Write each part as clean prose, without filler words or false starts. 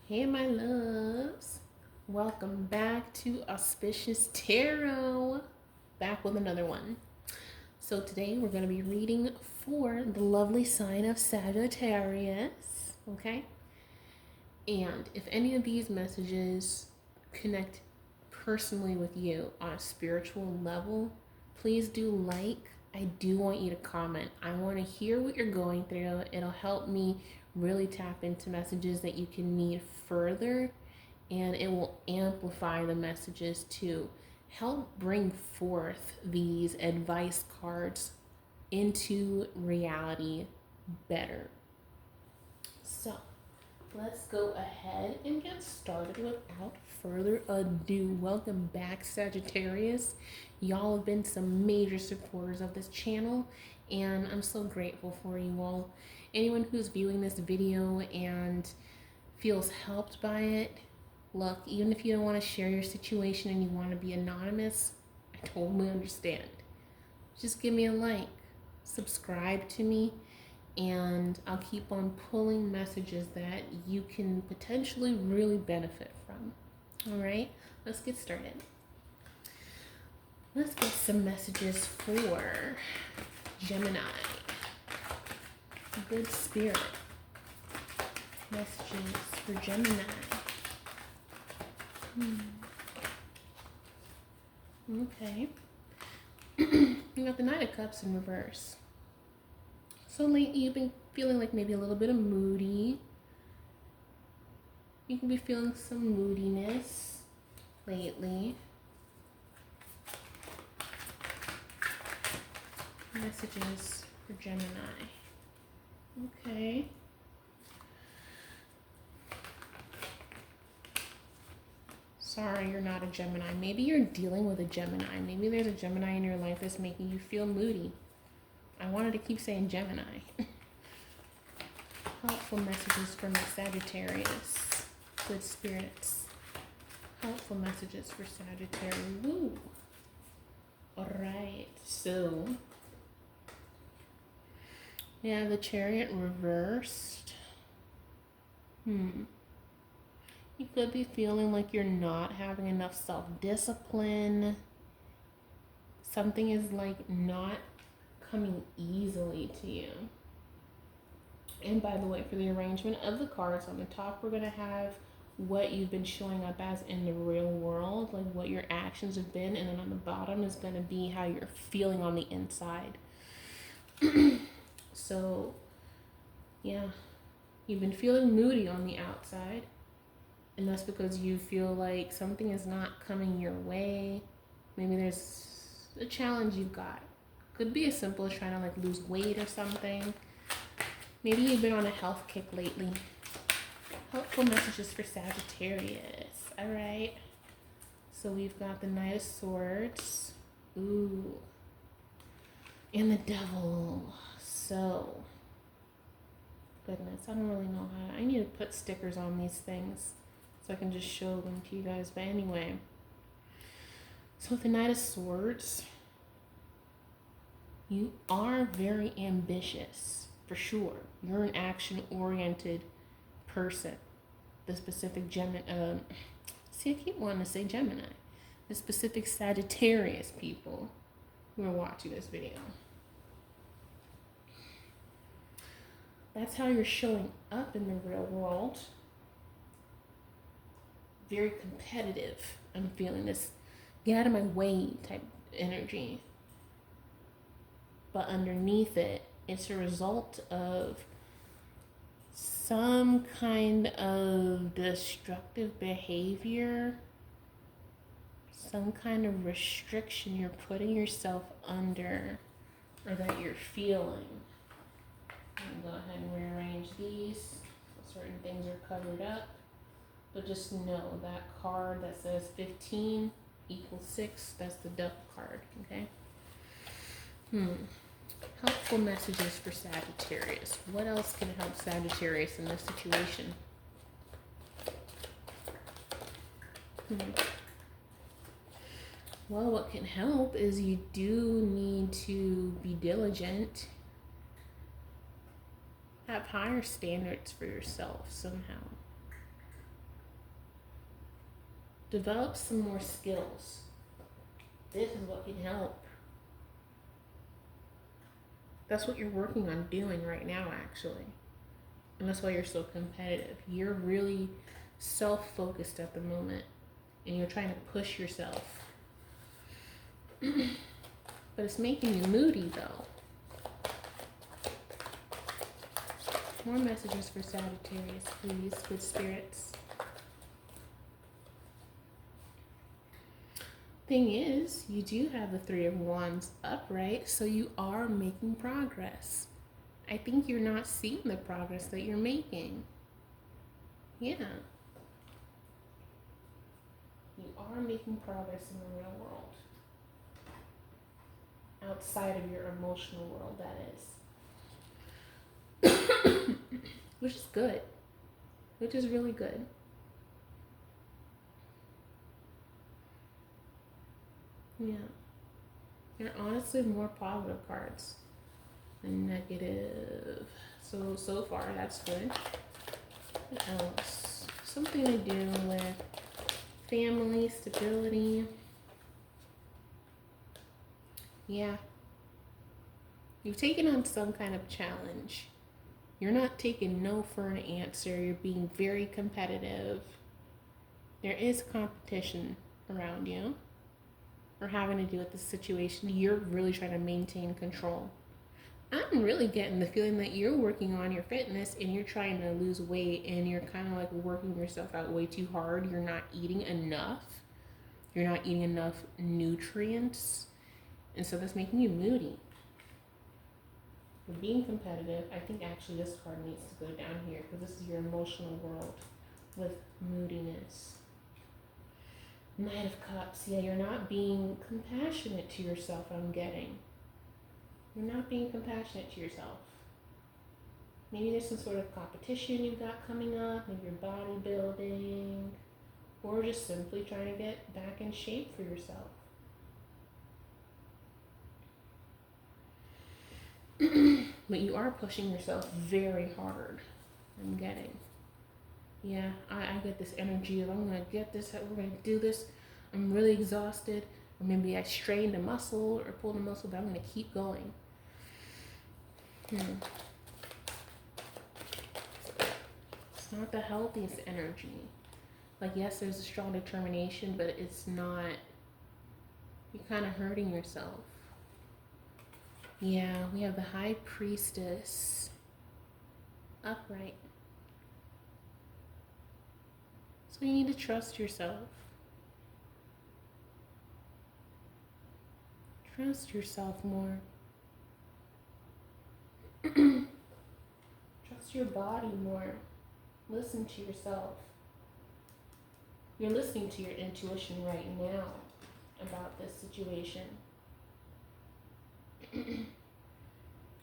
Hey, my loves. Welcome back to Auspicious Tarot. Back with another one. So, today we're going to be reading for the lovely sign of Sagittarius. Okay? And if any of these messages connect personally with you on a spiritual level, please do like. I do want you to comment. I want to hear what you're going through. It'll help me really tap into messages that you can need further, and it will amplify the messages to help bring forth these advice cards into reality better. So, let's go ahead and get started without further ado. Welcome back, Sagittarius. Y'all have been some major supporters of this channel, and I'm so grateful for you all. Anyone who's viewing this video and feels helped by it, look, even if you don't want to share your situation and you want to be anonymous, I totally understand. Just give me a like, subscribe to me, and I'll keep on pulling messages that you can potentially really benefit from. All right, let's get started. Let's get some messages for Gemini. Good spirit. Messages for Gemini. Okay. You got the Knight of Cups in reverse. So lately you've been feeling like maybe a little bit of moody. You can be feeling some moodiness lately. Messages for Gemini. Okay. Sorry, you're not a Gemini. Maybe you're dealing with a Gemini. Maybe there's a Gemini in your life that's making you feel moody. I wanted to keep saying Gemini. Helpful messages for my Sagittarius. Good spirits. Helpful messages for Sagittarius. Woo. Alright, so we have the Chariot reversed. You could be feeling like you're not having enough self-discipline. Something is like not coming easily to you. And by the way, for the arrangement of the cards on the top, we're going to have what you've been showing up as in the real world, like what your actions have been, and then on the bottom is going to be how you're feeling on the inside. So, yeah, you've been feeling moody on the outside, and that's because you feel like something is not coming your way. Maybe there's a challenge you've got. Could be as simple as trying to like lose weight or something. Maybe you've been on a health kick lately. Helpful messages for Sagittarius. All right. So we've got the Knight of Swords. Ooh. And the Devil. So, goodness, I don't really know how. I need to put stickers on these things so I can just show them to you guys. But anyway. So with the Knight of Swords, you are very ambitious, for sure. You're an action-oriented person. The specific Gemini, see, I keep wanting to say Gemini. The specific Sagittarius people who are watching this video. That's how you're showing up in the real world. Very competitive. I'm feeling this get out of my way type energy. But underneath it, it's a result of some kind of destructive behavior, some kind of restriction you're putting yourself under or that you're feeling. I'm gonna go ahead and rearrange these so certain things are covered up. But just know that card that says 15 equals 6, that's the Devil card, okay? Helpful messages for Sagittarius. What else can help Sagittarius in this situation? Well, what can help is you do need to be diligent. Have higher standards for yourself somehow. Develop some more skills. This is what can help. That's what you're working on doing right now, actually. And that's why you're so competitive. You're really self-focused at the moment. And you're trying to push yourself. But it's making you moody, though. More messages for Sagittarius, please, good spirits. Thing is, you do have the Three of Wands upright, so you are making progress. I think you're not seeing the progress that you're making. Yeah. You are making progress in the real world. Outside of your emotional world, that is. Which is good. Which is really good. Yeah. They're honestly more positive cards than negative. So far, that's good. What else? Something to do with family, stability. Yeah. You've taken on some kind of challenge. You're not taking no for an answer. You're being very competitive. There is competition around you. Or having to do with the situation, you're really trying to maintain control. I'm really getting the feeling that you're working on your fitness and you're trying to lose weight and you're kind of like working yourself out way too hard. You're not eating enough. You're not eating enough nutrients. And so that's making you moody. You're being competitive. I think actually this card needs to go down here because this is your emotional world with moodiness. Knight of Cups. Yeah, you're not being compassionate to yourself, I'm getting. You're not being compassionate to yourself. Maybe there's some sort of competition you've got coming up. Maybe you're bodybuilding. Or just simply trying to get back in shape for yourself. But you are pushing yourself very hard, I'm getting. Yeah, I get this energy of I'm going to get this, we're going to do this. I'm really exhausted. Or maybe I strained a muscle or pulled a muscle, but I'm going to keep going. It's not the healthiest energy. Like, yes, there's a strong determination, but it's not, you're kind of hurting yourself. Yeah, we have the High Priestess upright. So you need to trust yourself. Trust yourself more. Trust your body more. Listen to yourself. You're listening to your intuition right now about this situation.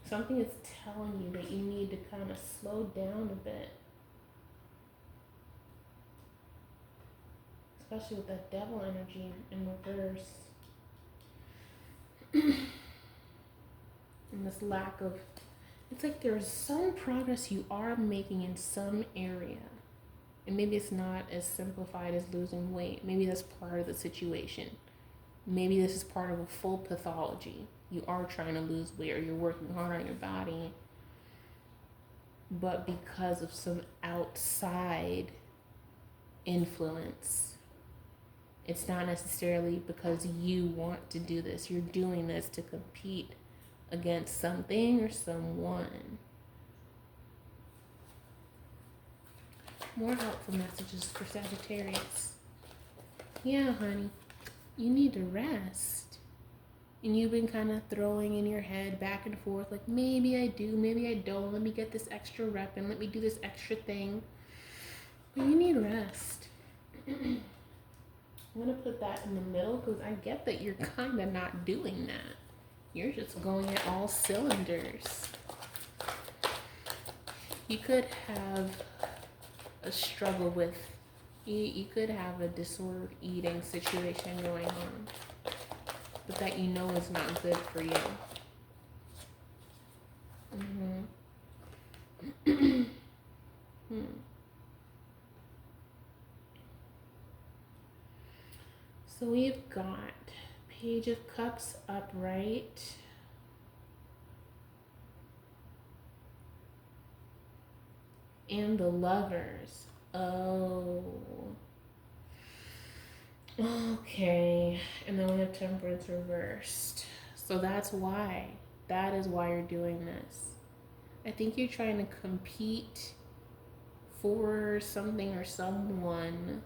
Something is telling you that you need to kind of slow down a bit. Especially with that devil energy in reverse. And this lack of, it's like there's some progress you are making in some area. And maybe it's not as simplified as losing weight. Maybe that's part of the situation. Maybe this is part of a full pathology. You are trying to lose weight or you're working hard on your body. But because of some outside influence, it's not necessarily because you want to do this. You're doing this to compete against something or someone. More helpful messages for Sagittarius. Yeah, honey, you need to rest. And you've been kind of throwing in your head back and forth, like, maybe I do, maybe I don't. Let me get this extra rep and let me do this extra thing. But you need rest. I'm going to put that in the middle because I get that you're kind of not doing that. You're just going at all cylinders. You could have a struggle with, you could have a disordered eating situation going on, but that you know is not good for you. So we've got Page of Cups upright. And the Lovers. Oh. Okay. And then we have Temperance reversed. So that's why. That is why you're doing this. I think you're trying to compete for something or someone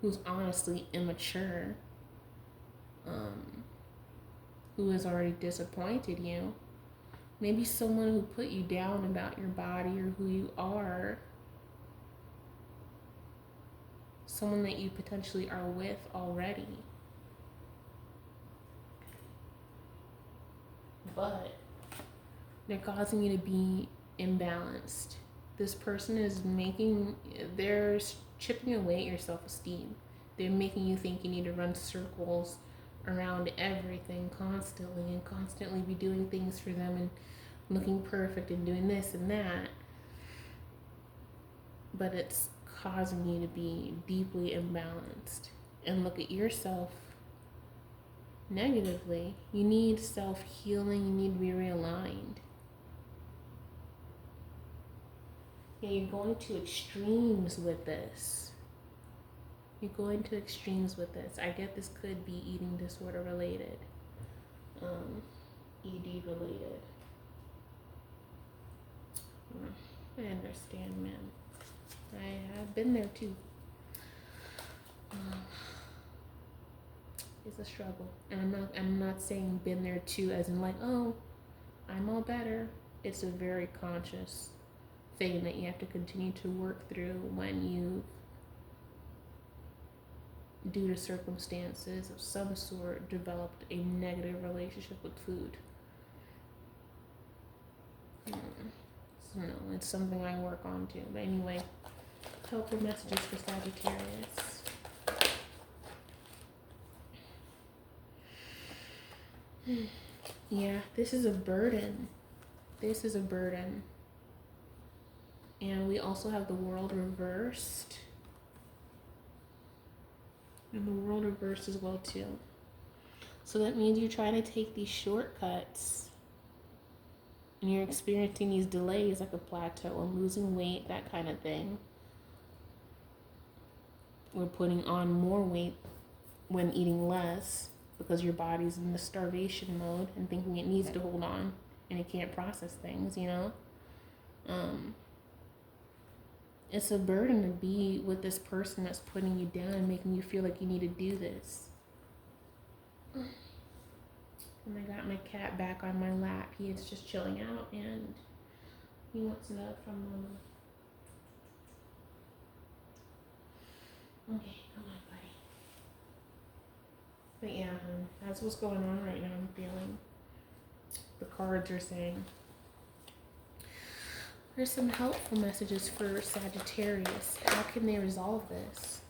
who's honestly immature, who has already disappointed you. Maybe someone who put you down about your body or who you are. Someone that you potentially are with already. But they're causing you to be imbalanced. This person is they're chipping away at your self-esteem. They're making you think you need to run circles around everything constantly and constantly be doing things for them and looking perfect and doing this and that. But it's causing you to be deeply imbalanced and look at yourself negatively. You need self-healing. You need to be realigned. Yeah, you're going to extremes with this. You're going to extremes with this. I get this could be eating disorder related. ED related. I understand, man. I have been there too. It's a struggle. And I'm not saying been there too as in like, oh, I'm all better. It's a very conscious thing that you have to continue to work through when you, due to circumstances of some sort, developed a negative relationship with food. So no, it's something I work on too. But anyway, helpful messages for Sagittarius. Yeah, this is a burden. This is a burden. And we also have the World reversed. And the World reversed as well too. So that means you're trying to take these shortcuts. And you're experiencing these delays like a plateau and losing weight, that kind of thing. We're putting on more weight when eating less because your body's in the starvation mode and thinking it needs to hold on and it can't process things, you know? It's a burden to be with this person that's putting you down and making you feel like you need to do this. And I got my cat back on my lap. He is just chilling out and he wants love from Mama. Okay, come on, buddy. But yeah, that's what's going on right now, I'm feeling. The cards are saying. There's some helpful messages for Sagittarius. How can they resolve this?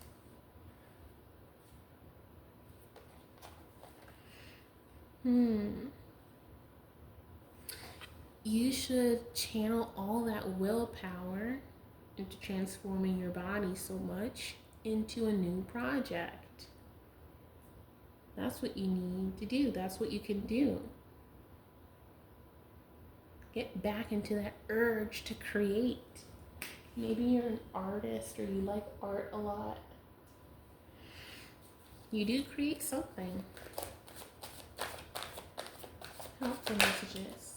You should channel all that willpower into transforming your body so much into a new project. That's what you need to do. That's what you can do. Get back into that urge to create. Maybe you're an artist or you like art a lot. You do create something. Helpful messages.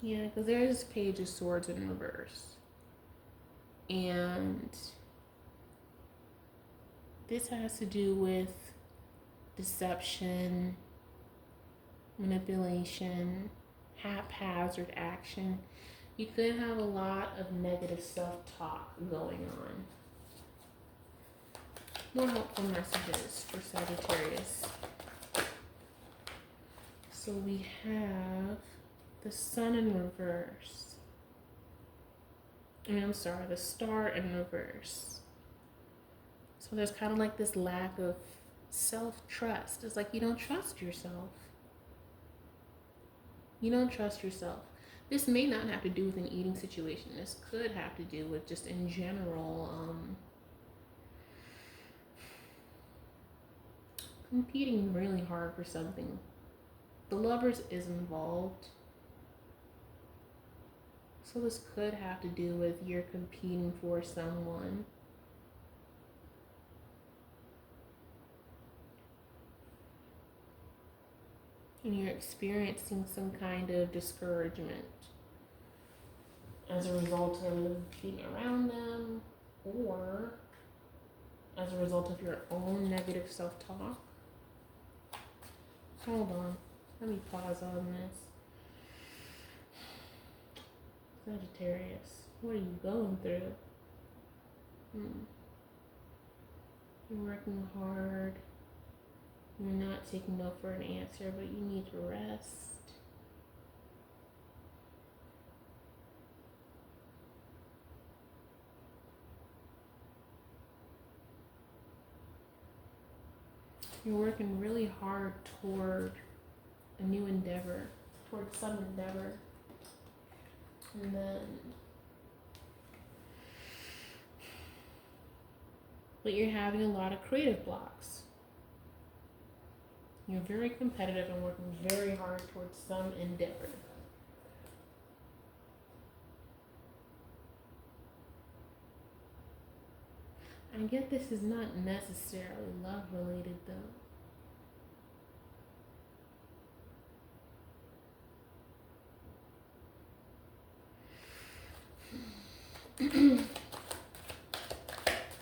Yeah, because there's Page of Swords in reverse. And this has to do with deception, manipulation, haphazard action. You could have a lot of negative self-talk going on. More helpful messages for Sagittarius. So we have the Sun in reverse. I'm sorry, the Star in reverse. So there's kind of like this lack of self-trust. It's like you don't trust yourself. You don't trust yourself. This may not have to do with an eating situation. This could have to do with just in general competing really hard for something. The lovers is involved. So this could have to do with you're competing for someone. And you're experiencing some kind of discouragement as a result of being around them, or as a result of your own negative self-talk. Hold on, let me pause on this. Sagittarius, what are you going through? You're working hard. You're not taking no for an answer, but you need to rest. You're working really hard toward a new endeavor, toward some endeavor. And then, but you're having a lot of creative blocks. You're very competitive and working very hard towards some endeavor. I get this is not necessarily love related though.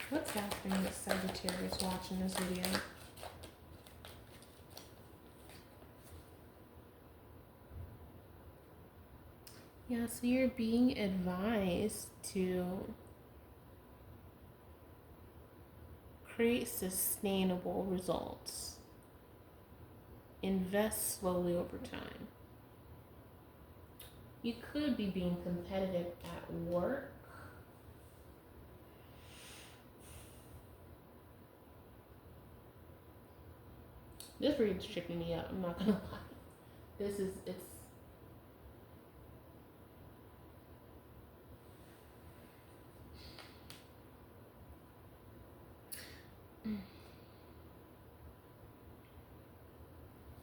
What's happening with Sagittarius watching this video? Yeah, so you're being advised to create sustainable results. Invest slowly over time. You could be being competitive at work. This read's tripping me up, I'm not gonna lie. It's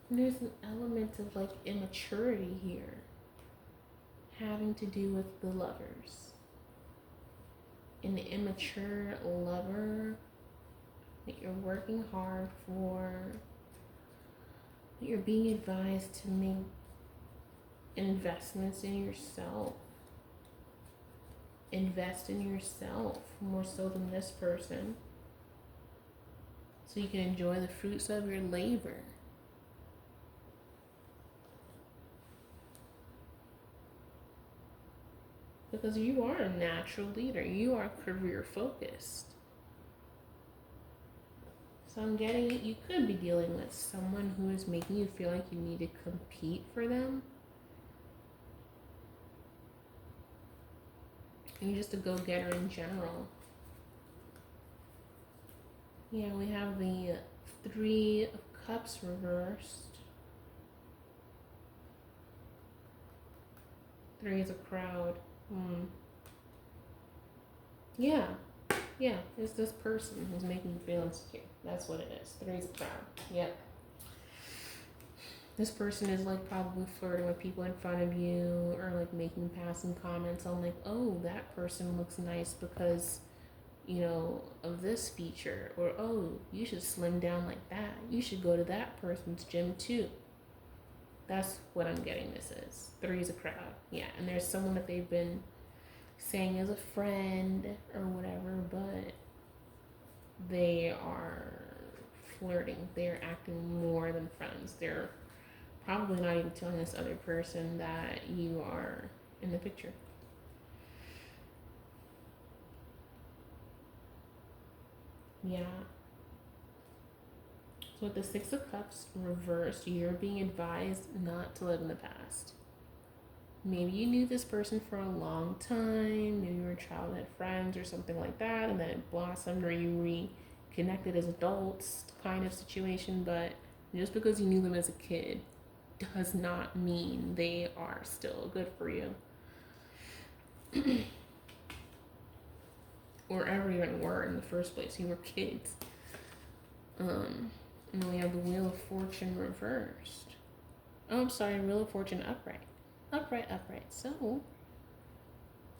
there's an element of like immaturity here having to do with the lovers. An immature lover that you're working hard for, that you're being advised to make investments in yourself. Invest in yourself more so than this person, so you can enjoy the fruits of your labor. Because you are a natural leader. You are career focused. So I'm getting it. You could be dealing with someone who is making you feel like you need to compete for them. And you're just a go-getter in general. Yeah, we have the Three of Cups reversed. Three is a crowd. Yeah, it's this person who's making you feel insecure. That's what it is. Three is a crowd. Yep. This person is like probably flirting with people in front of you, or like making passing comments on like, oh, that person looks nice because, you know, of this feature, or oh, you should slim down like that. You should go to that person's gym too. That's what I'm getting this is. Three is a crowd. Yeah, and there's someone that they've been saying as a friend or whatever, but they are flirting. They're acting more than friends. They're probably not even telling this other person that you are in the picture. Yeah. So with the Six of Cups reversed, you're being advised not to live in the past. Maybe you knew this person for a long time, maybe you were childhood friends or something like that, and then it blossomed or you reconnected as adults kind of situation, but just because you knew them as a kid does not mean they are still good for you. Or ever even were in the first place. You were kids. And then we have the Wheel of Fortune reversed. Oh, I'm sorry, Wheel of Fortune upright. Upright. So,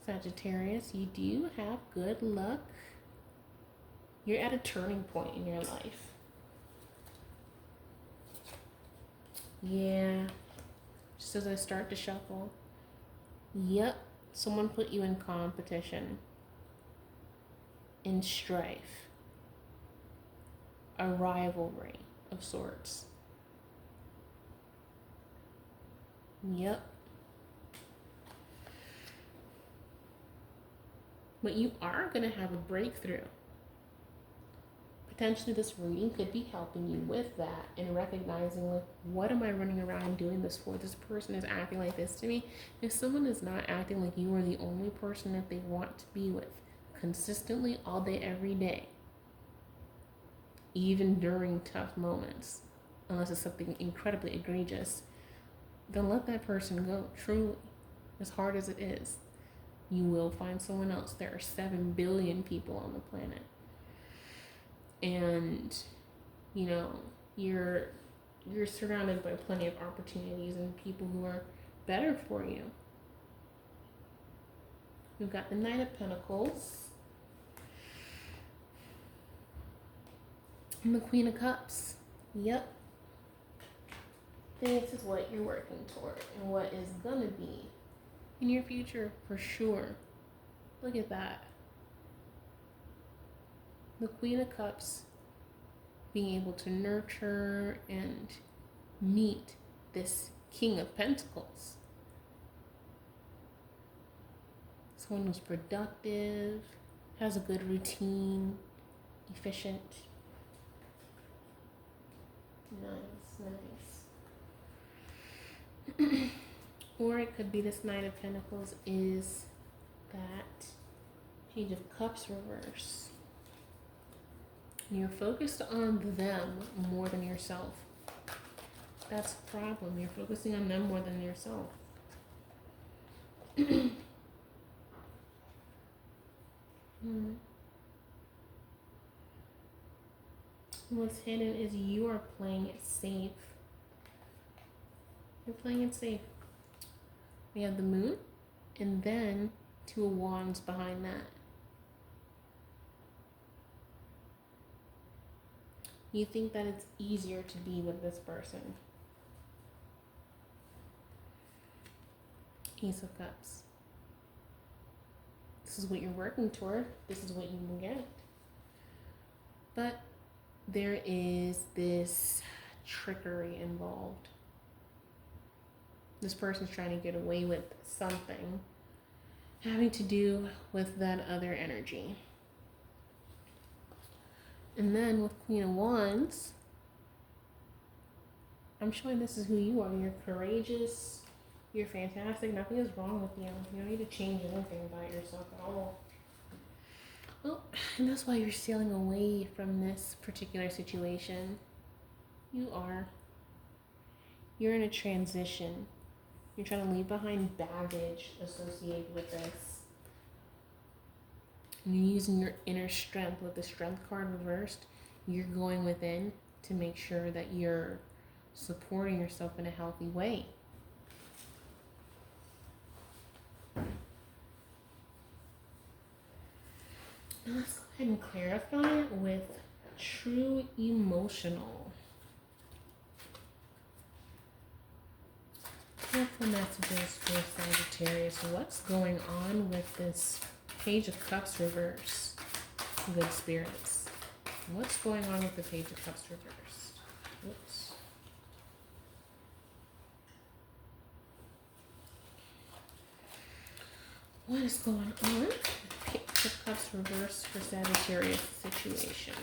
Sagittarius, you do have good luck. You're at a turning point in your life. Yeah. Just as I start to shuffle. Yep. Someone put you in competition. In strife. A rivalry of sorts. Yep. But you are going to have a breakthrough. Potentially this reading could be helping you with that and recognizing, like, what am I running around doing this for? This person is acting like this to me. If someone is not acting like you are the only person that they want to be with consistently all day, every day, even during tough moments, unless it's something incredibly egregious, then let that person go. Truly, as hard as it is, you will find someone else. There are 7 billion people on the planet. And, you know, you're surrounded by plenty of opportunities and people who are better for you. We've got the Knight of Pentacles and the Queen of Cups. Yep. This is what you're working toward and what is gonna be in your future for sure. Look at that. The Queen of Cups being able to nurture and meet this King of Pentacles. Someone who's productive, has a good routine, efficient. Nice. Or it could be this Knight of Pentacles is that Page of Cups reverse. You're focused on them more than yourself. That's the problem. You're focusing on them more than yourself. What's hidden is you are playing it safe. You're playing it safe. We have the Moon and then 2 of Wands behind that. You think that it's easier to be with this person. Ace of Cups. This is what you're working toward. This is what you will get. But there is this trickery involved. This person's trying to get away with something having to do with that other energy. And then with Queen of Wands, I'm showing this is who you are. You're courageous. You're fantastic. Nothing is wrong with you. You don't need to change anything about yourself at all. Well, and that's why you're sailing away from this particular situation. You are. You're in a transition. You're trying to leave behind baggage associated with this. And you're using your inner strength with the Strength card reversed. You're going within to make sure that you're supporting yourself in a healthy way. Now let's go ahead and clarify it with true emotional. Careful messages for Sagittarius. What's going on with this Page of Cups reverse? Good spirits. What's going on with the Page of Cups reverse? Oops. What is going on with Page of Cups reverse for Sagittarius situation?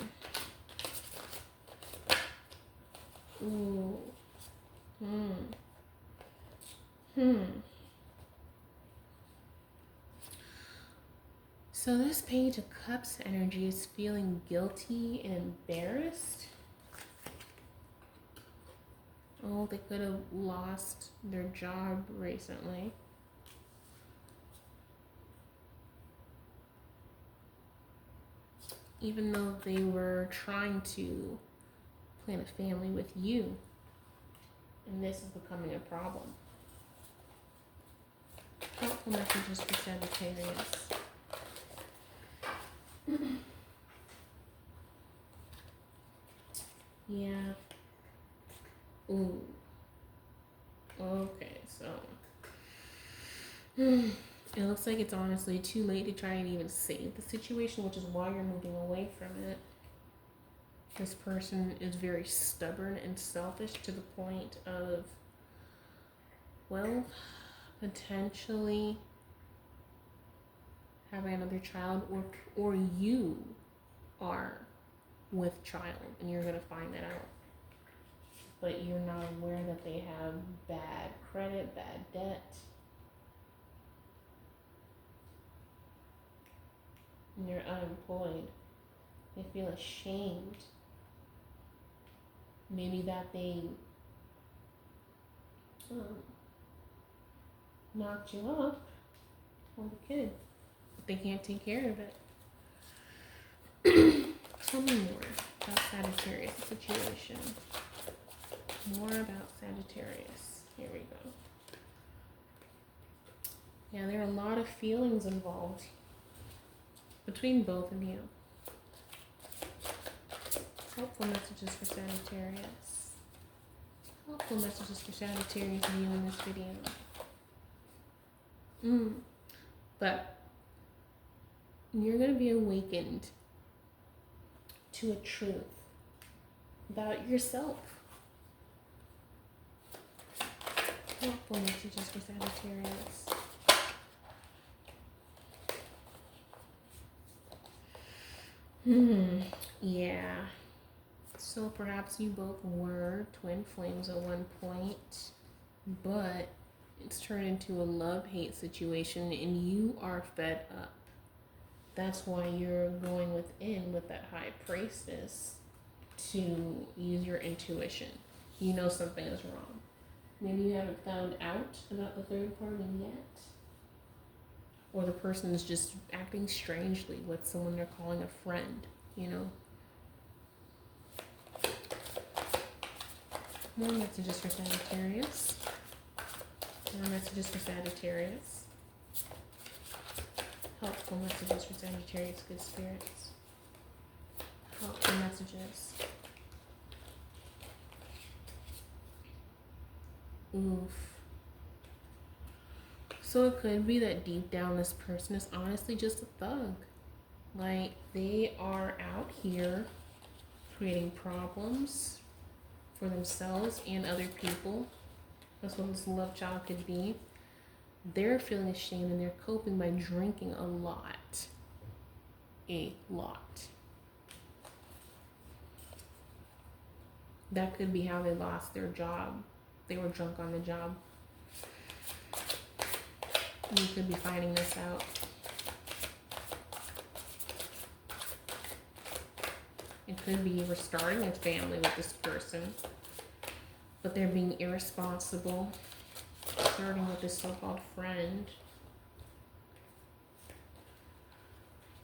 Ooh. So this Page of Cups energy is feeling guilty and embarrassed. Oh, they could have lost their job recently. Even though they were trying to plan a family with you. And this is becoming a problem. Helpful messages for Sagittarius. Yeah. Ooh. Okay, so it looks like it's honestly too late to try and even save the situation, which is why you're moving away from it. This person is very stubborn and selfish to the point of, well, potentially having another child, or you are with child and you're going to find that out. But you're not aware that they have bad credit, bad debt. And you're unemployed. They feel ashamed. Maybe that they knocked you up with a kid. But they can't take care of it. Tell me more about Sagittarius situation. More about Sagittarius. Here we go. Yeah, there are a lot of feelings involved between both of you. Helpful messages for Sagittarius. Helpful messages for Sagittarius viewing this video. But you're going to be awakened to a truth about yourself. Helpful messages for Sagittarius. Yeah. So perhaps you both were twin flames at one point, but it's turned into a love-hate situation and you are fed up. That's why you're going within with that high priestess to use your intuition. You know something is wrong. Maybe you haven't found out about the third party yet. Or the person is just acting strangely with someone they're calling a friend, you know? More messages for Sagittarius. More messages for Sagittarius. Helpful messages for Sagittarius, good spirits. Helpful messages. Oof. So it could be that deep down this person is honestly just a thug. Like, they are out here creating problems for themselves and other people. That's what this love child could be. They're feeling ashamed and they're coping by drinking a lot. A lot. That could be how they lost their job. They were drunk on the job. You could be finding this out. It could be you were starting a family with this person, but they're being irresponsible, starting with this so-called friend,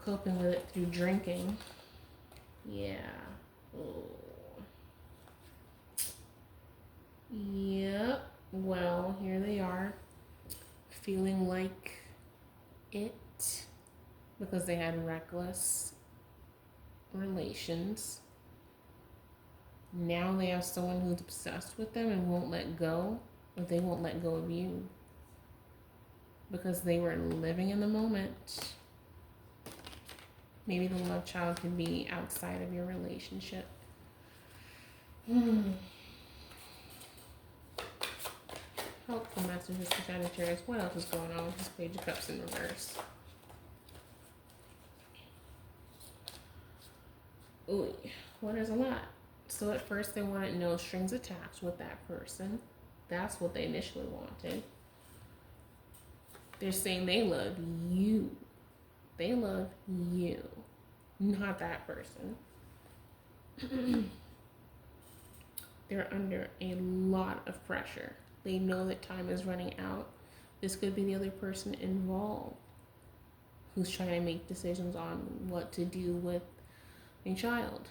coping with it through drinking. Yeah. Oh. Yep. Well, here they are, feeling like it because they had reckless relations. Now they have someone who's obsessed with them and won't let go, but they won't let go of you because they were living in the moment. Maybe the love child could be outside of your relationship. Helpful messages for Sagittarius. What else is going on with this Page of Cups in reverse? Ooh, well, there's a lot. So at first they wanted no strings attached with that person. That's what they initially wanted. They're saying they love you. They love you, not that person. They're under a lot of pressure. They know that time is running out. This could be the other person involved who's trying to make decisions on what to do with a child.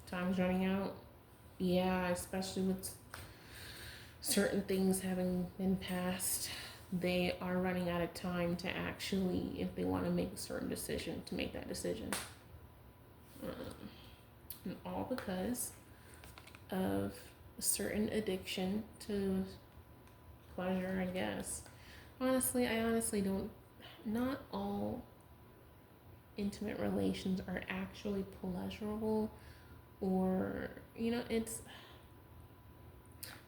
Time's running out. Yeah, especially with certain things having been passed, they are running out of time to actually, if they want to make a certain decision, to make that decision. And all because of a certain addiction to pleasure, I guess. Honestly, I honestly don't, not all intimate relations are actually pleasurable, or, it's,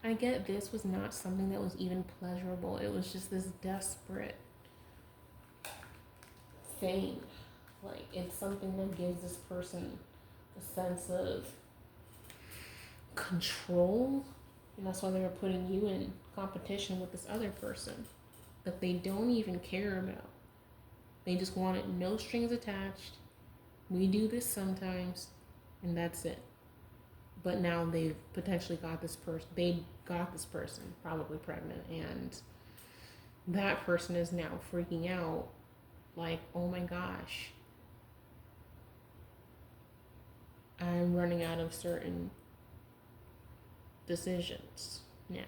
I get this was not something that was even pleasurable. It was just this desperate thing. Like, it's something that gives this person a sense of control. And that's why they were putting you in competition with this other person that they don't even care about. They just want it, no strings attached. We do this sometimes, and that's it. But now they've potentially got this person. They got this person probably pregnant, and that person is now freaking out. Like, oh my gosh, I'm running out of certain decisions now.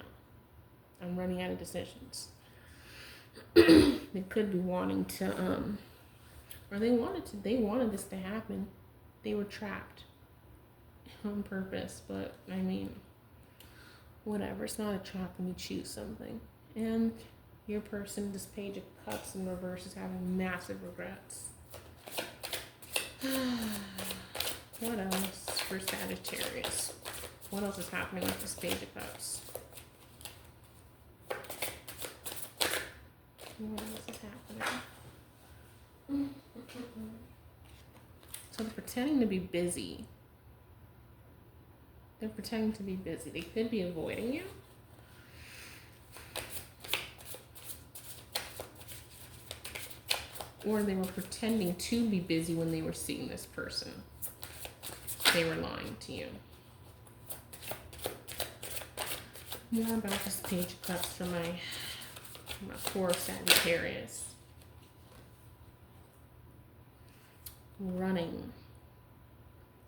I'm running out of decisions. They could be wanting to, or they wanted this to happen. They were trapped on purpose, but I mean, whatever. It's not a trap when you choose something. And your person, this Page of Cups in reverse, is having massive regrets. What else for Sagittarius? What else is happening with this Page of Cups? What else is happening? So they're pretending to be busy. They're pretending to be busy. They could be avoiding you. Or they were pretending to be busy when they were seeing this person. They were lying to you. More about this Page of Cups for my poor Sagittarius. Running.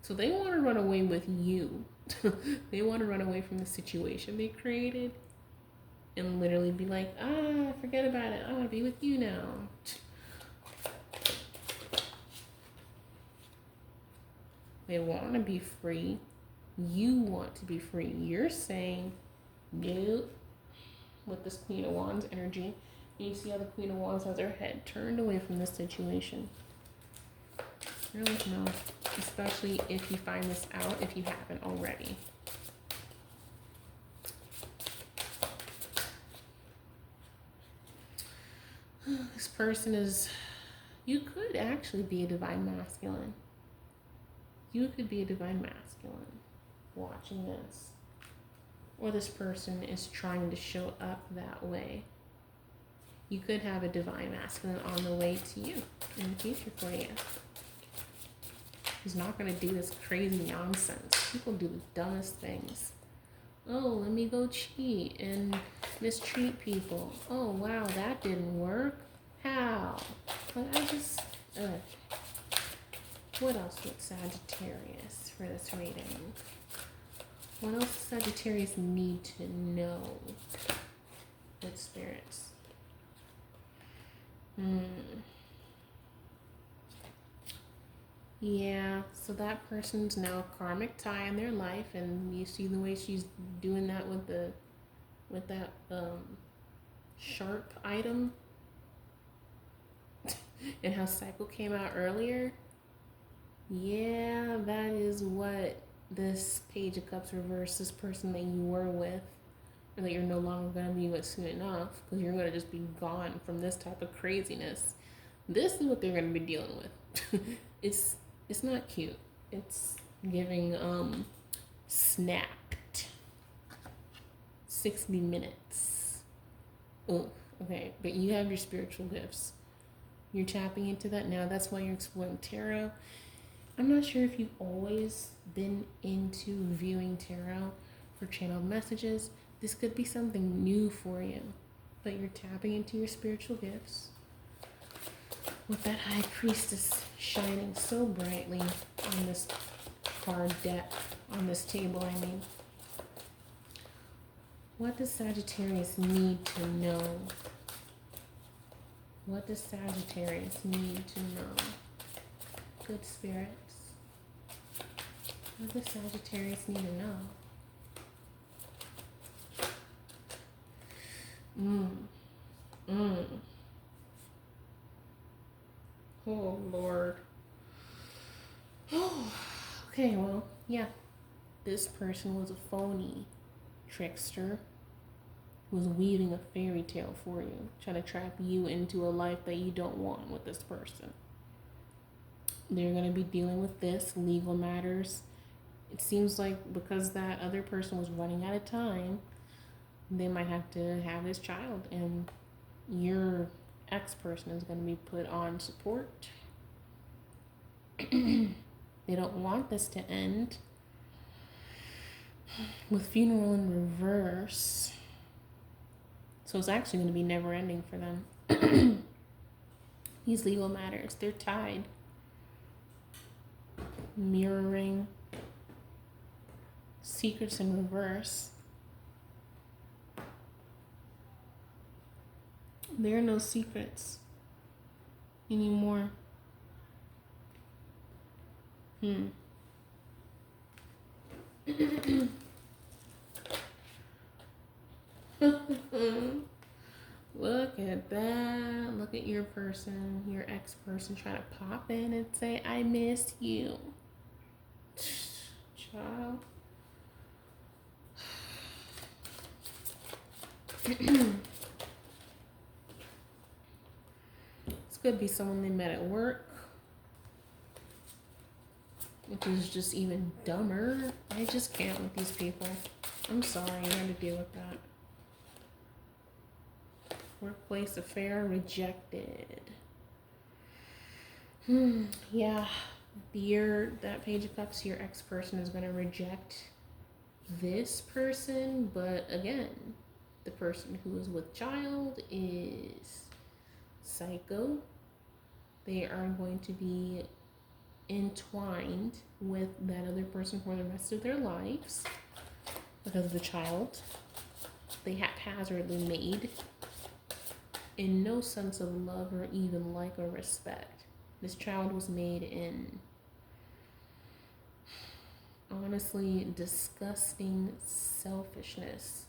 So they want to run away with you. They want to run away from the situation they created and literally be like, forget about it. I want to be with you now. They want to be free. You want to be free. You're saying, nope. With this Queen of Wands energy, you see how the Queen of Wands has her head turned away from this situation. You're like, no. Especially if you find this out, if you haven't already. This person is, you could actually be a divine masculine. You could be a divine masculine watching this. Or this person is trying to show up that way. You could have a divine masculine on the way to you in the future for you. He's not going to do this crazy nonsense. People do the dumbest things. Oh, let me go cheat and mistreat people. Oh, wow, that didn't work. How? Like, what else with Sagittarius for this reading? What else does Sagittarius need to know with spirits? Yeah, so that person's now a karmic tie in their life, and you see the way she's doing that with that sharp item and how Cycle came out earlier. Yeah, that is what this Page of Cups reverse, this person that you were with, or that you're no longer going to be with soon enough, because you're going to just be gone from this type of craziness. This is what they're going to be dealing with. It's not cute. It's giving snapped 60 minutes. Oh, okay. But you have your spiritual gifts. You're tapping into that now. That's why you're exploring tarot. I'm not sure if you've always been into viewing tarot for channeled messages. This could be something new for you, but you're tapping into your spiritual gifts with that High Priestess shining so brightly on this card deck, on this table, I mean. What does Sagittarius need to know? What does Sagittarius need to know? Good spirits. What does Sagittarius need to know? Oh, Lord. Oh, okay, well, yeah. This person was a phony trickster who was weaving a fairy tale for you, trying to trap you into a life that you don't want with this person. They're going to be dealing with this, legal matters. It seems like because that other person was running out of time, they might have to have this child, and your ex-person is going to be put on support. They don't want this to end. With funeral in reverse, so it's actually going to be never ending for them. These legal matters, they're tied. Mirroring, secrets in reverse. There are no secrets anymore. Look at that. Look at your person, your ex-person trying to pop in and say, I miss you. Child. This could be someone they met at work, which is just even dumber. I just can't with these people. I'm sorry, I had to deal with that. Workplace affair rejected. Yeah, that Page of Cups, your ex-person is going to reject this person, but again, the person who is with child is psycho. They are going to be entwined with that other person for the rest of their lives because of the child they haphazardly made in no sense of love or even like or respect. This child was made in honestly disgusting selfishness,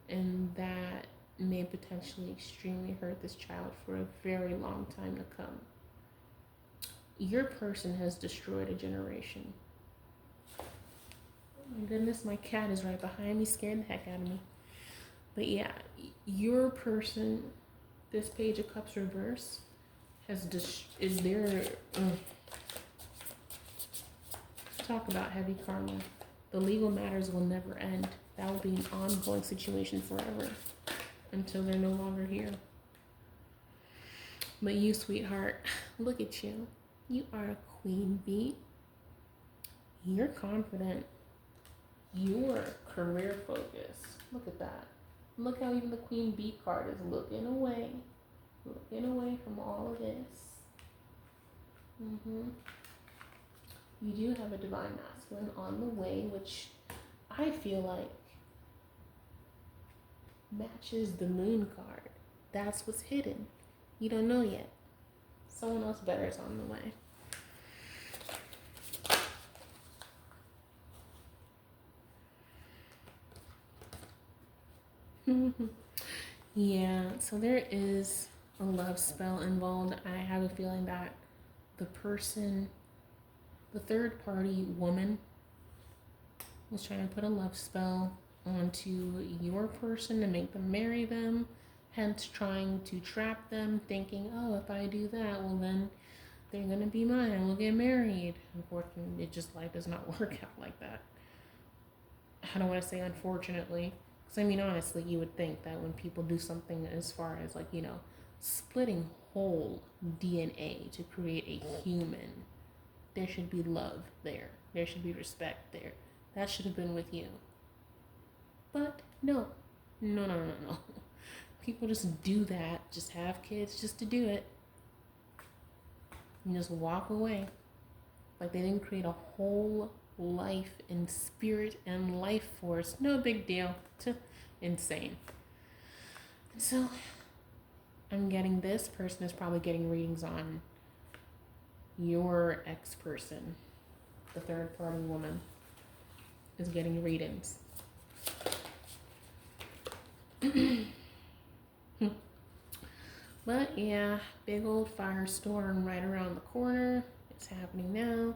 and that may potentially extremely hurt this child for a very long time to come. Your person has destroyed a generation. Oh my goodness, my cat is right behind me, scaring the heck out of me. But yeah, your person, this Page of Cups reverse, is there. Talk about heavy karma. The legal matters will never end. That will be an ongoing situation forever until they're no longer here. But you, sweetheart, look at you. You are a queen bee. You're confident. You're career focused. Look at that. Look how even the queen bee card is looking away from all of this. You do have a divine masculine on the way, which I feel like matches the moon card. That's what's hidden. You don't know yet. Someone else better is on the way. Yeah, so there is a love spell involved. I have a feeling that the third party woman was trying to put a love spell onto your person to make them marry them, hence trying to trap them, thinking, oh, if I do that, well then they're gonna be mine and we'll get married. Unfortunately, life does not work out like that. I don't want to say unfortunately, because I mean honestly, you would think that when people do something as far as like, splitting whole DNA to create a human, there should be love there. There should be respect there. That should have been with you. But no. No. People just do that. Just have kids just to do it. And just walk away. Like they didn't create a whole life and spirit and life force. No big deal. Insane. And so I'm getting this person is probably getting readings on your ex-person. The third party woman is getting readings. But yeah, big old firestorm right around the corner. It's happening now.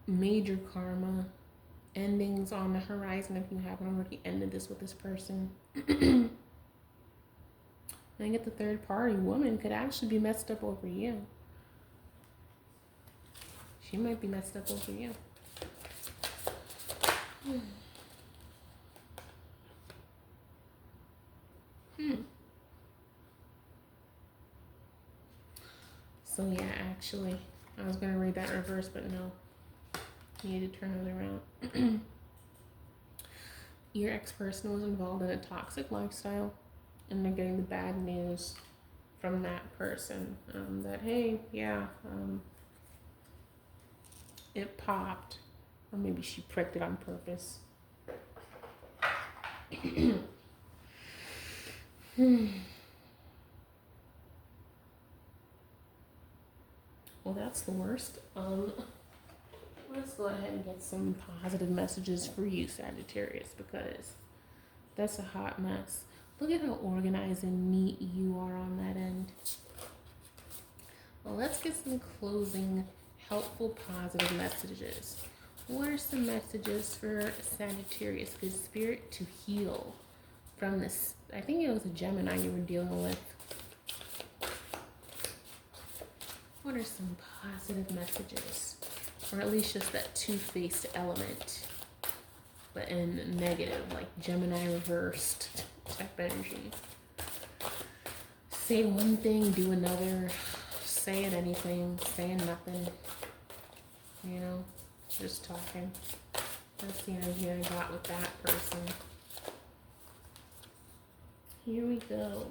Major karma. Endings on the horizon if you haven't already ended this with this person. I get the third party woman could actually be messed up over you. She might be messed up over you. So yeah, actually, I was going to read that in reverse, but no. You need to turn it around. Your ex-person was involved in a toxic lifestyle, and they're getting the bad news from that person. That, hey, yeah, it popped. Or maybe she pricked it on purpose. Well, that's the worst. Let's go ahead and get some positive messages for you, Sagittarius, because that's a hot mess. Look at how organized and neat you are on that end. Well, let's get some closing, helpful, positive messages. What are some messages for Sagittarius? Good spirit to heal from this. I think it was a Gemini you were dealing with. What are some positive messages? Or at least just that two-faced element, but in negative, like Gemini reversed type energy. Say one thing, do another, saying anything, saying nothing, you know, just talking. That's the energy I got with that person. Here we go.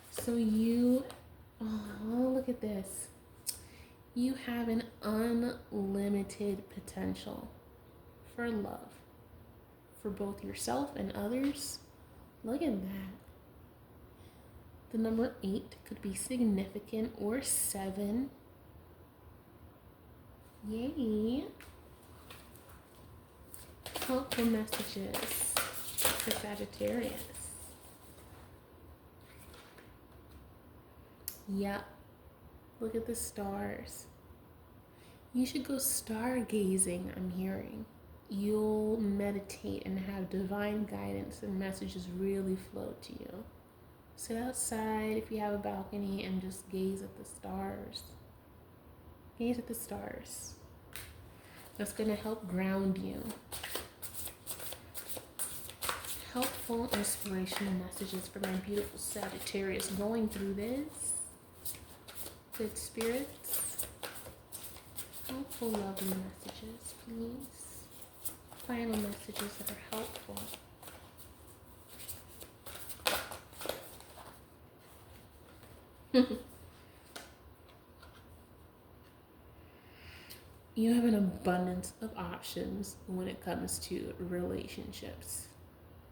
So you, oh, look at this. You have an unlimited potential for love, for both yourself and others. Look at that. The number 8 could be significant, or 7. Yay. Helpful messages for Sagittarius. Yep. Look at the stars. You should go stargazing, I'm hearing. You'll meditate and have divine guidance and messages really flow to you. Sit outside if you have a balcony and just gaze at the stars. Gaze at the stars. That's going to help ground you. Helpful, inspirational messages for my beautiful Sagittarius going through this. Good spirits. Helpful, lovely messages, please. Final messages that are helpful. You have an abundance of options when it comes to relationships.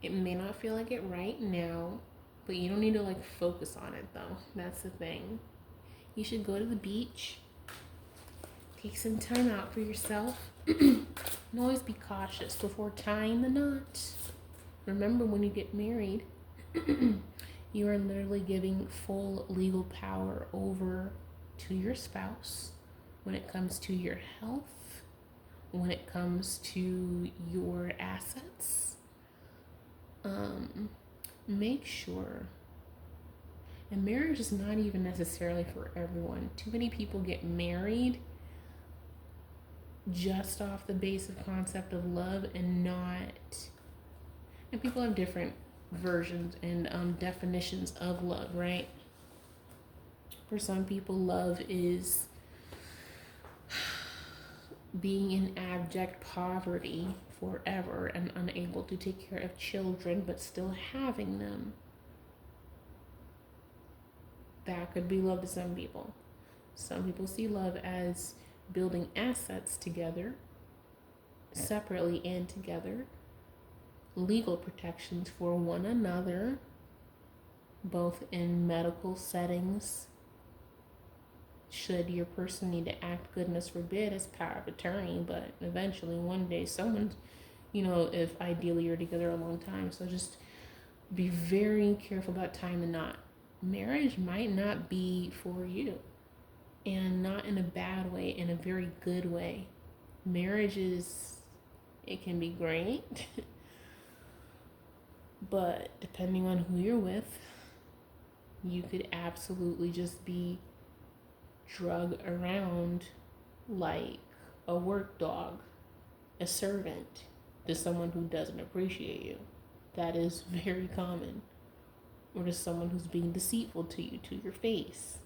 It may not feel like it right now, but you don't need to focus on it though. That's the thing. You should go to the beach. Take some time out for yourself. And always be cautious before tying the knot. Remember, when you get married, you are literally giving full legal power over to your spouse when it comes to your health, when it comes to your assets. Make sure. And marriage is not even necessarily for everyone. Too many people get married just off the basic concept of love and not. And people have different versions and definitions of love, right? For some people, love is being in abject poverty forever and unable to take care of children but still having them. That could be love to some people. Some people see love as building assets together, separately and together, legal protections for one another, both in medical settings. Should your person need to act, goodness forbid, as power of attorney, but eventually one day someone, if ideally you're together a long time. So just be very careful about tying the knot. Marriage might not be for you, and not in a bad way, in a very good way. Marriage it can be great, but depending on who you're with, you could absolutely just be drug around like a work dog, a servant to someone who doesn't appreciate you. That is very common. Or to someone who's being deceitful to you, to your face.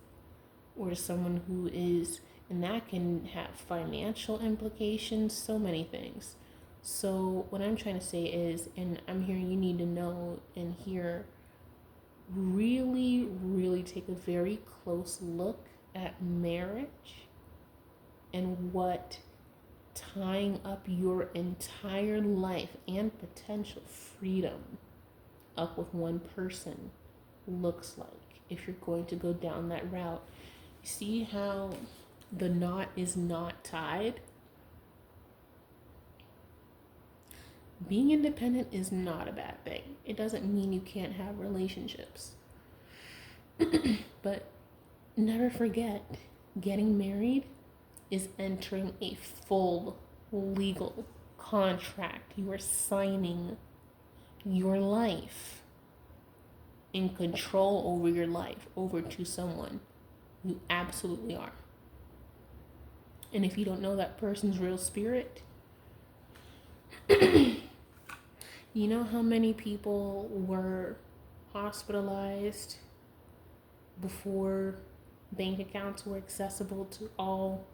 Or to someone who is, and that can have financial implications, so many things. So what I'm trying to say is, and I'm hearing you need to know and hear, really, really take a very close look at marriage and what tying up your entire life and potential freedom up with one person looks like if you're going to go down that route. You see how the knot is not tied? Being independent is not a bad thing. It doesn't mean you can't have relationships. But never forget, getting married is entering a full legal contract. You are signing your life, in control over your life, over to someone. You absolutely are. And if you don't know that person's real spirit, you know how many people were hospitalized before bank accounts were accessible to all,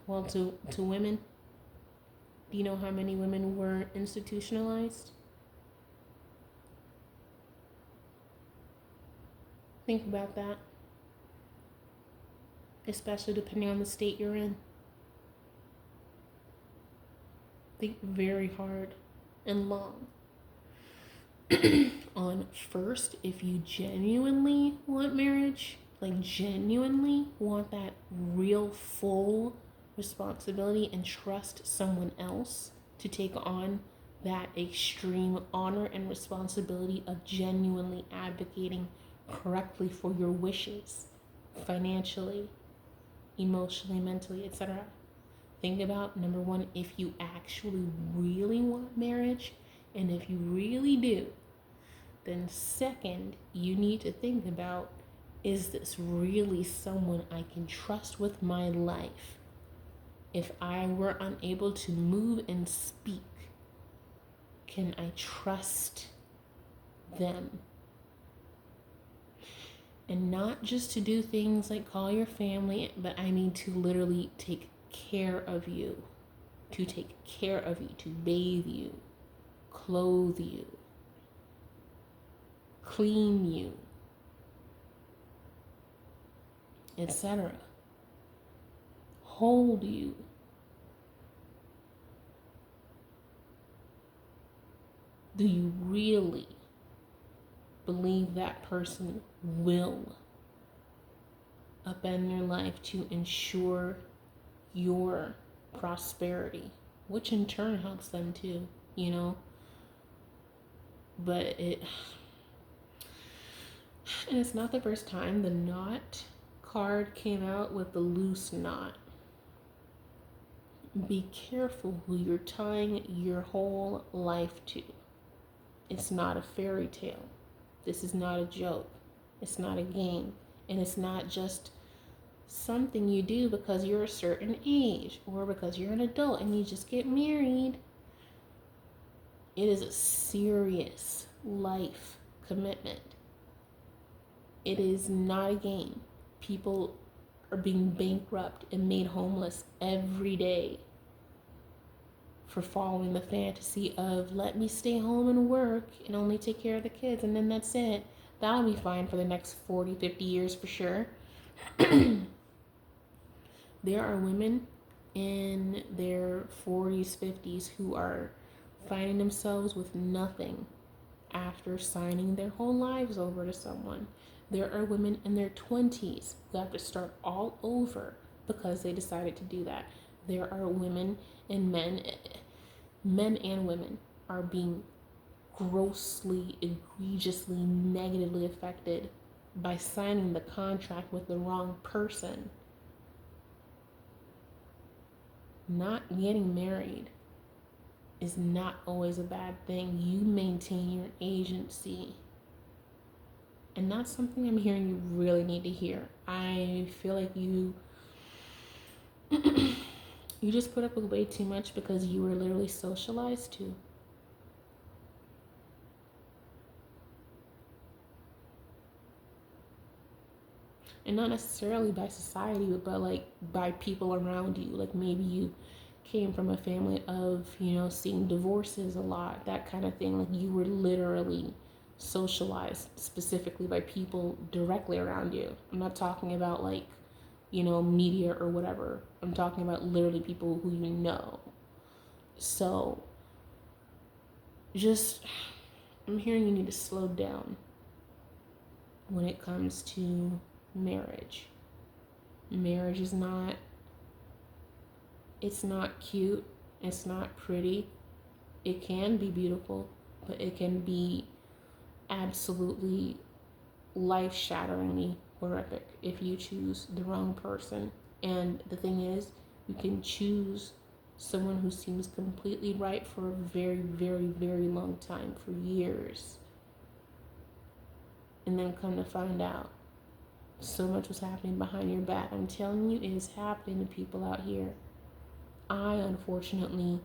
to women? Do you know how many women were institutionalized? Think about that. Especially depending on the state you're in. Think very hard and long on first, if you genuinely want marriage, like genuinely want that real full responsibility and trust someone else to take on that extreme honor and responsibility of genuinely advocating correctly for your wishes, financially, emotionally, mentally, etc. Think about, number one, if you actually really want marriage, and if you really do, then second, you need to think about, is this really someone I can trust with my life? If I were unable to move and speak, can I trust them? And not just to do things like call your family, but I mean to literally take care of you, to bathe you, clothe you, clean you, etc. Hold you. Do you really believe that person will upend your life to ensure your prosperity, which in turn helps them too, But and it's not the first time the knot card came out with the loose knot. Be careful who you're tying your whole life to. It's not a fairy tale. This is not a joke. It's not a game. And it's not just something you do because you're a certain age or because you're an adult and you just get married. It is a serious life commitment. It is not a game. People are being bankrupt and made homeless every day for following the fantasy of let me stay home and work and only take care of the kids and then that's it. That'll be fine for the next 40, 50 years for sure. There are women in their 40s, 50s who are finding themselves with nothing after signing their whole lives over to someone. There are women in their 20s who have to start all over because they decided to do that. There are women and men and women are being grossly, egregiously, negatively affected by signing the contract with the wrong person. Not getting married is not always a bad thing. You maintain your agency. And that's something I'm hearing you really need to hear. I feel like you you just put up with way too much because you were literally socialized to. And not necessarily by society, but like by people around you. Like maybe you came from a family of, seeing divorces a lot, that kind of thing. Like you were literally socialized specifically by people directly around you. I'm not talking about like, media or whatever. I'm talking about literally people who you know. So I'm hearing you need to slow down when it comes to marriage. Marriage is not, it's not cute, it's not pretty. It can be beautiful, but it can be absolutely life-shatteringly horrific if you choose the wrong person. And the thing is, you can choose someone who seems completely right for a very, very, very long time, for years, and then come to find out so much was happening behind your back. I'm telling you, it is happening to people out here. I, unfortunately,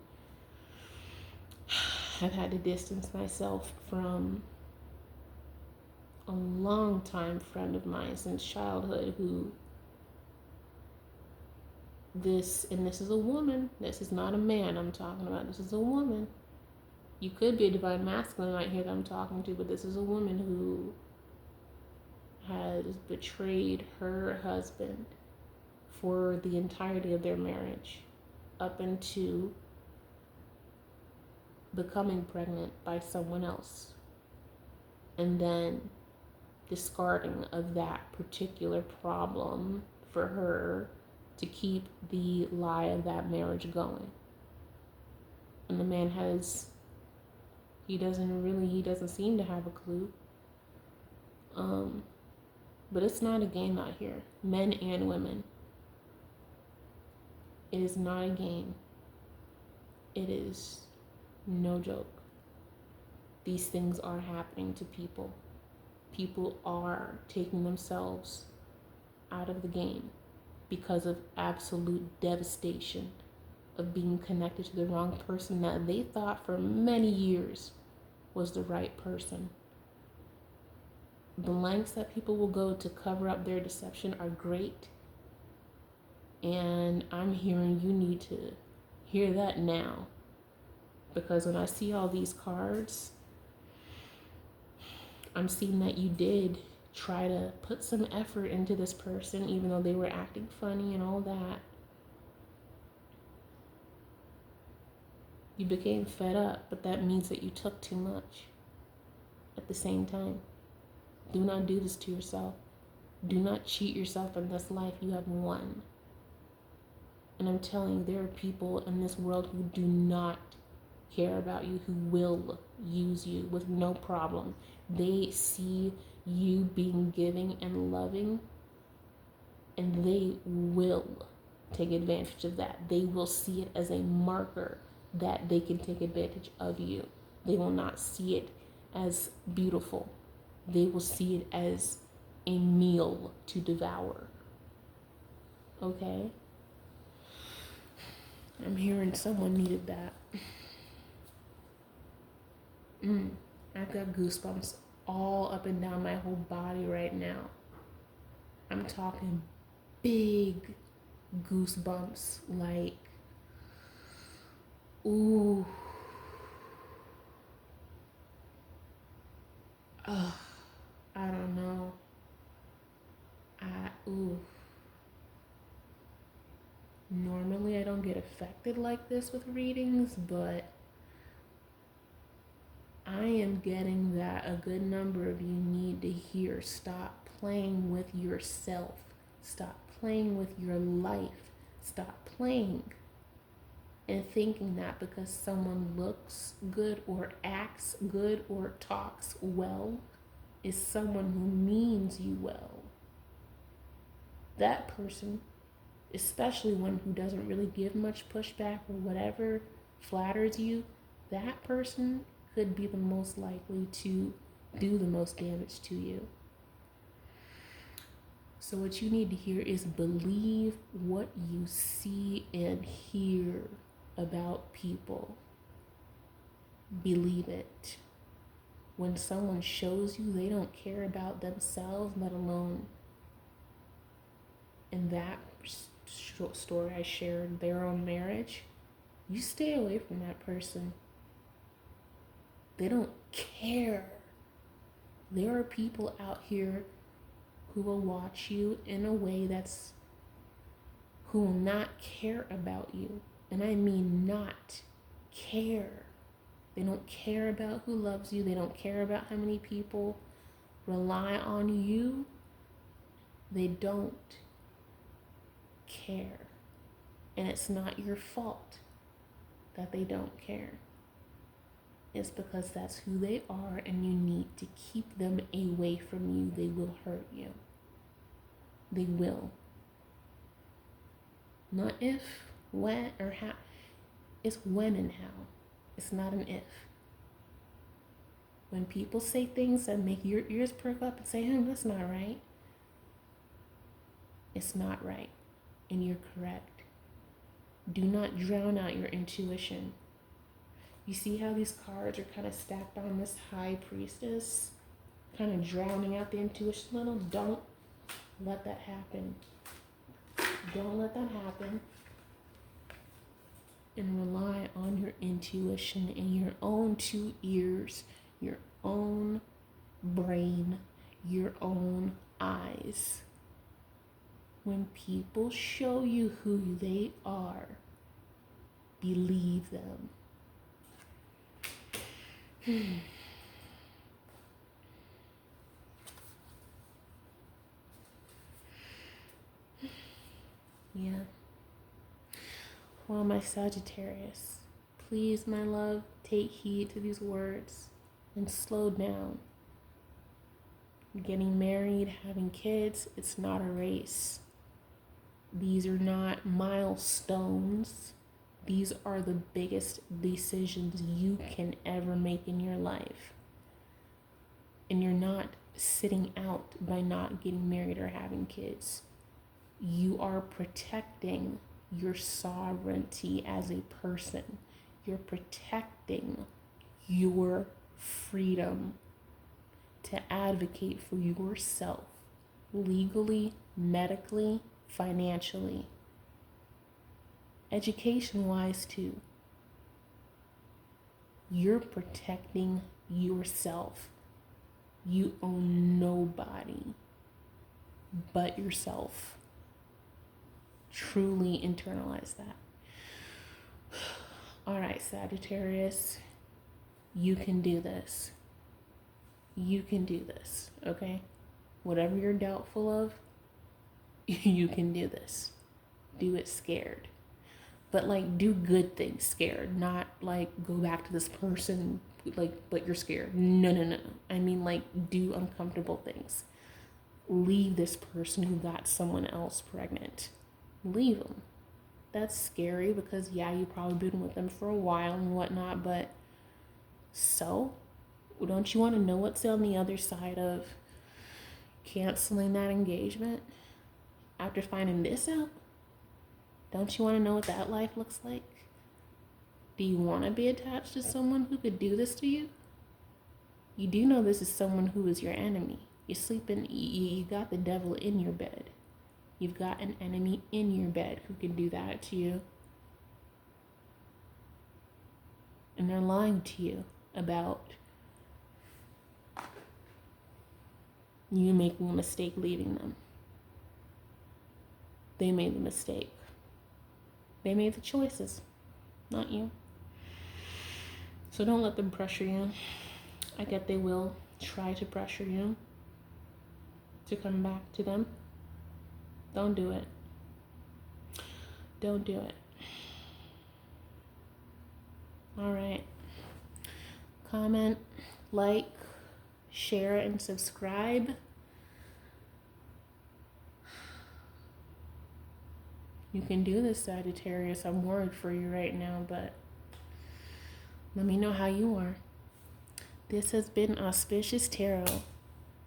have had to distance myself from a long-time friend of mine since childhood who this is a woman. This is not a man I'm talking about. This is a woman. You could be a divine masculine right here that I'm talking to, but this is a woman who has betrayed her husband for the entirety of their marriage, up into becoming pregnant by someone else, and then discarding of that particular problem for her to keep the lie of that marriage going. And the man he doesn't seem to have a clue. But it's not a game out here, men and women. It is not a game. It is no joke. These things are happening to people. People are taking themselves out of the game because of absolute devastation of being connected to the wrong person that they thought for many years was the right person. The lengths that people will go to cover up their deception are great. And I'm hearing you need to hear that now. Because when I see all these cards, I'm seeing that you did try to put some effort into this person, even though they were acting funny and all that. You became fed up, but that means that you took too much at the same time. Do not do this to yourself. Do not cheat yourself in this life. You have one. And I'm telling you, there are people in this world who do not care about you, who will use you with no problem. They see you being giving and loving, and they will take advantage of that. They will see it as a marker that they can take advantage of you. They will not see it as beautiful. They will see it as a meal to devour. Okay? I'm hearing someone needed that. I've got goosebumps all up and down my whole body right now. I'm talking big goosebumps, like, ooh, ugh, I don't know. Ooh. Normally I don't get affected like this with readings, but I am getting that a good number of you need to hear. Stop playing with yourself. Stop playing with your life. Stop playing and thinking that because someone looks good or acts good or talks well is someone who means you well. That person, especially one who doesn't really give much pushback or whatever flatters you, that person could be the most likely to do the most damage to you. So what you need to hear is believe what you see and hear about people. Believe it. When someone shows you they don't care about themselves, let alone in that story I shared, their own marriage, you stay away from that person. They don't care. There are people out here who will watch you in a way who will not care about you. And I mean not care. They don't care about who loves you. They don't care about how many people rely on you. They don't care. And it's not your fault that they don't care. It's because that's who they are, and you need to keep them away from you. They will hurt you. They will. Not if, when, or how. It's when and how. It's not an if. When people say things that make your ears perk up and say, that's not right. It's not right. And you're correct. Do not drown out your intuition. You see how these cards are kind of stacked on this high priestess? Kind of drowning out the intuition a little? Don't let that happen. Don't let that happen. And rely on your intuition and your own two ears, your own brain, your own eyes. When people show you who they are, believe them. Yeah. Well, my Sagittarius, please, my love, take heed to these words and slow down. Getting married, having kids, it's not a race. These are not milestones. These are the biggest decisions you can ever make in your life. And you're not sitting out by not getting married or having kids. You are protecting your sovereignty as a person. You're protecting your freedom to advocate for yourself legally, medically, financially, education-wise too. You're protecting yourself. You own nobody but yourself. Truly internalize that. All right, Sagittarius, you can do this. You can do this, okay? Whatever you're doubtful of, you can do this. Do it scared. But like, do good things scared, not like go back to this person like, but you're scared. No. I mean, like, do uncomfortable things. Leave this person who got someone else pregnant. Leave them. That's scary because, yeah, you've probably been with them for a while and whatnot, but so don't you want to know what's on the other side of canceling that engagement after finding this out? Don't you want to know what that life looks like? Do you want to be attached to someone who could do this to you? You do know this is someone who is your enemy. You're sleeping, you got the devil in your bed. You've got an enemy in your bed who can do that to you. And they're lying to you about you making a mistake leaving them. They made the mistake. They made the choices, not you. So don't let them pressure you. I get they will try to pressure you to come back to them. Don't do it. Don't do it. All right. Comment, like, share, and subscribe. You can do this, Sagittarius. I'm worried for you right now, but let me know how you are. This has been Auspicious Tarot.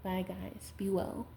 Bye, guys. Be well.